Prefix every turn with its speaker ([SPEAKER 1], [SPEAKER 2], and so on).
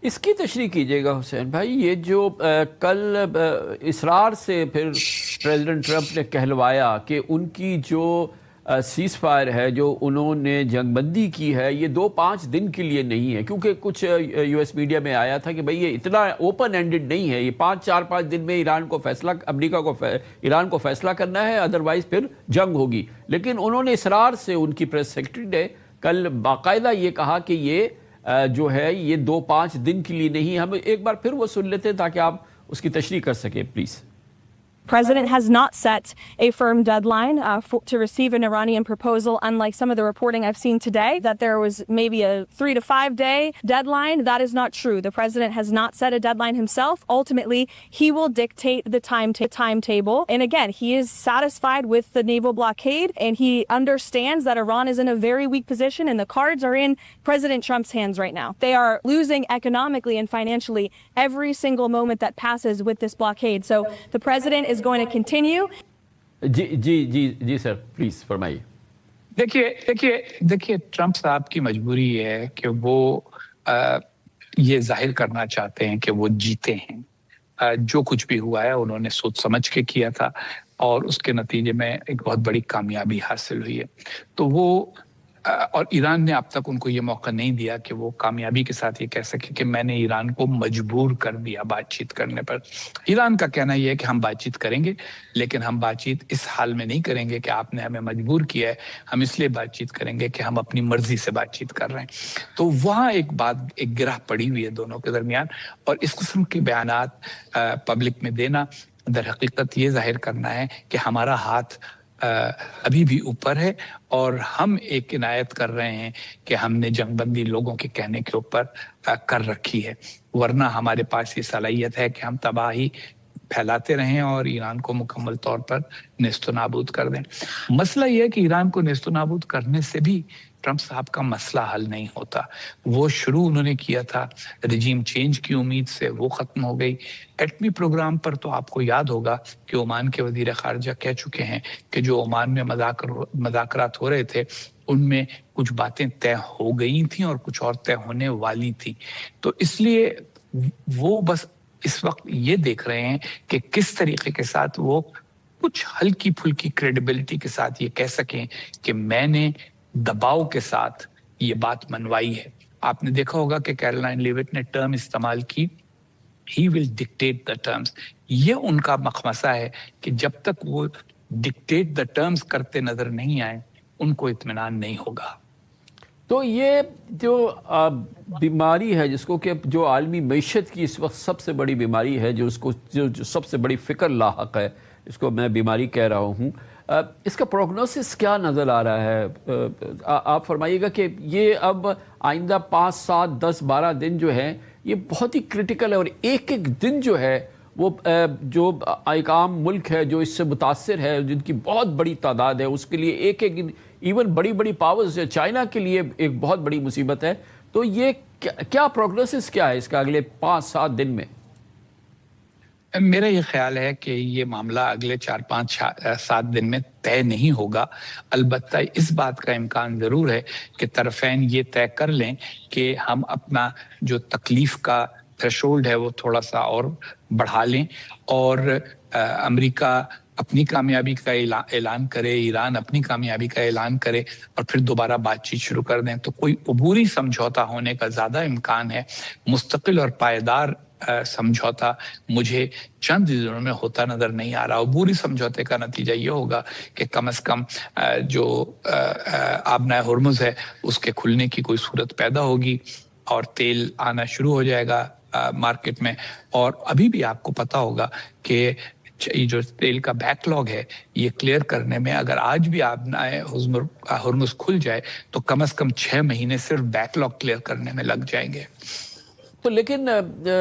[SPEAKER 1] اس کی تشریح کیجیے گا حسین بھائی، یہ جو کل اصرار سے پھر پریزیڈنٹ ٹرمپ نے کہلوایا کہ ان کی جو سیز فائر ہے، جو انہوں نے جنگ بندی کی ہے، یہ 2-5 دن کے لیے نہیں ہے، کیونکہ کچھ یو ایس میڈیا میں آیا تھا کہ بھئی یہ اتنا اوپن اینڈڈ نہیں ہے، یہ 4-5 دن میں ایران کو فیصلہ کرنا ہے، ادروائز پھر جنگ ہوگی۔ لیکن انہوں نے اصرار سے، ان کی پریس سیکرٹری نے کل باقاعدہ یہ کہا کہ یہ جو ہے یہ 2-5 دن کے لیے نہیں۔ ہم ایک بار پھر وہ سن لیتے ہیں تاکہ آپ اس کی تشریح کر سکیں please.
[SPEAKER 2] President has not set a firm deadline to receive an Iranian proposal, unlike some of the reporting I've seen today, that there was maybe a 3 to 5 day deadline. That is not true. The president has not set a deadline himself. Ultimately, he will dictate the timetable. And again, he is satisfied with the naval blockade, and he understands that Iran is in a very weak position, and the cards are in President Trump's hands right now. They are losing economically and financially every single moment that passes with this blockade. So the president is going to continue.
[SPEAKER 1] جی sir please فرمائیے۔
[SPEAKER 3] دیکھیے Trump صاحب کی مجبوری ہے کہ وہ یہ ظاہر کرنا چاہتے ہیں کہ وہ جیتے ہیں۔ جو کچھ بھی ہوا ہے انہوں نے سوچ سمجھ کے کیا تھا، اور اس کے نتیجے میں ایک بہت بڑی کامیابی حاصل ہوئی ہے۔ تو وہ اور ایران نے اب تک ان کو یہ موقع نہیں دیا کہ وہ کامیابی کے ساتھ یہ کہہ سکے کہ میں نے ایران کو مجبور کر دیا بات چیت کرنے پر۔ ایران کا کہنا یہ ہے کہ ہم بات چیت کریں گے، لیکن ہم بات چیت اس حال میں نہیں کریں گے کہ آپ نے ہمیں مجبور کیا ہے، ہم اس لیے بات چیت کریں گے کہ ہم اپنی مرضی سے بات چیت کر رہے ہیں۔ تو وہاں ایک گرہ پڑی ہوئی ہے دونوں کے درمیان، اور اس قسم کے بیانات پبلک میں دینا در حقیقت یہ ظاہر کرنا ہے کہ ہمارا ہاتھ ابھی بھی اوپر ہے، اور ہم ایک عنایت کر رہے ہیں کہ ہم نے جنگ بندی لوگوں کے کہنے کے اوپر کر رکھی ہے، ورنہ ہمارے پاس یہ صلاحیت ہے کہ ہم تباہی پھیلاتے رہیں اور ایران کو مکمل طور پر نیست و نابود کر دیں۔ مسئلہ یہ ہے کہ ایران کو نیست و نابود کرنے سے بھی ٹرمپ صاحب کا مسئلہ حل نہیں ہوتا۔ وہ شروع انہوں نے کیا تھا رجیم چینج کی امید سے، وہ ختم ہو گئی۔ ایٹمی پروگرام پر تو آپ کو یاد ہوگا کہ عمان کے وزیر خارجہ کہہ چکے ہیں کہ جو عمان میں مذاکرات ہو رہے تھے ان میں کچھ باتیں طے ہو گئی تھیں اور کچھ اور طے ہونے والی تھیں۔ تو اس لیے وہ بس اس وقت یہ دیکھ رہے ہیں کہ کس طریقے کے ساتھ وہ کچھ ہلکی پھلکی کریڈیبلٹی کے ساتھ یہ کہہ سکیں کہ میں نے دباؤ کے ساتھ یہ بات منوائی ہے۔ آپ نے دیکھا ہوگا کہ کیرولائن لیوٹ نے ٹرم استعمال کی، he will dictate the terms۔ یہ ان کا مخمصہ ہے کہ جب تک وہ ڈکٹیٹ the terms کرتے نظر نہیں آئے ان کو اطمینان نہیں ہوگا۔
[SPEAKER 1] تو یہ جو بیماری ہے جس کو کہ جو عالمی معیشت کی اس وقت سب سے بڑی بیماری ہے، جو سب سے بڑی فکر لاحق ہے، اس کو میں بیماری کہہ رہا ہوں، اس کا پروگنوسس کیا نظر آ رہا ہے؟ آپ فرمائیے گا کہ یہ اب آئندہ 5, 7, 10, 12 دن جو ہیں یہ بہت ہی کرٹیکل ہے، اور ایک دن جو ہے وہ جو ایک عام ملک ہے جو اس سے متاثر ہے، جن کی بہت بڑی تعداد ہے، اس کے لیے ایک ایون بڑی پاورز چائنا کے لیے ایک بہت بڑی مصیبت ہے۔ تو یہ کیا پروگنوسس کیا ہے اس کا اگلے 5-7 دن میں؟
[SPEAKER 3] میرا یہ خیال ہے کہ یہ معاملہ اگلے 4-5-7 دن میں طے نہیں ہوگا۔ البتہ اس بات کا امکان ضرور ہے کہ طرفین یہ طے کر لیں کہ ہم اپنا جو تکلیف کا تھریشولڈ ہے وہ تھوڑا سا اور بڑھا لیں، اور امریکہ اپنی کامیابی کا اعلان کرے، ایران اپنی کامیابی کا اعلان کرے، اور پھر دوبارہ بات چیت شروع کر دیں۔ تو کوئی عبوری سمجھوتا ہونے کا زیادہ امکان ہے۔ مستقل اور پائیدار سمجھوتا مجھے چند دنوں میں ہوتا نظر نہیں آ رہا۔ عبوری سمجھوتے کا نتیجہ یہ ہوگا کہ کم از کم جو آبنائے ہرمز ہے اس کے کھلنے کی کوئی صورت پیدا ہوگی، اور تیل آنا شروع ہو جائے گا مارکیٹ میں۔ اور ابھی بھی آپ کو پتا ہوگا کہ یہ جو تیل کا بیک لاگ ہے یہ کلیئر کرنے میں اگر آج بھی آبنائے ہرمز کھل جائے تو کم از کم 6 مہینے صرف بیک لاگ کلیئر کرنے میں لگ جائیں گے۔
[SPEAKER 1] تو لیکن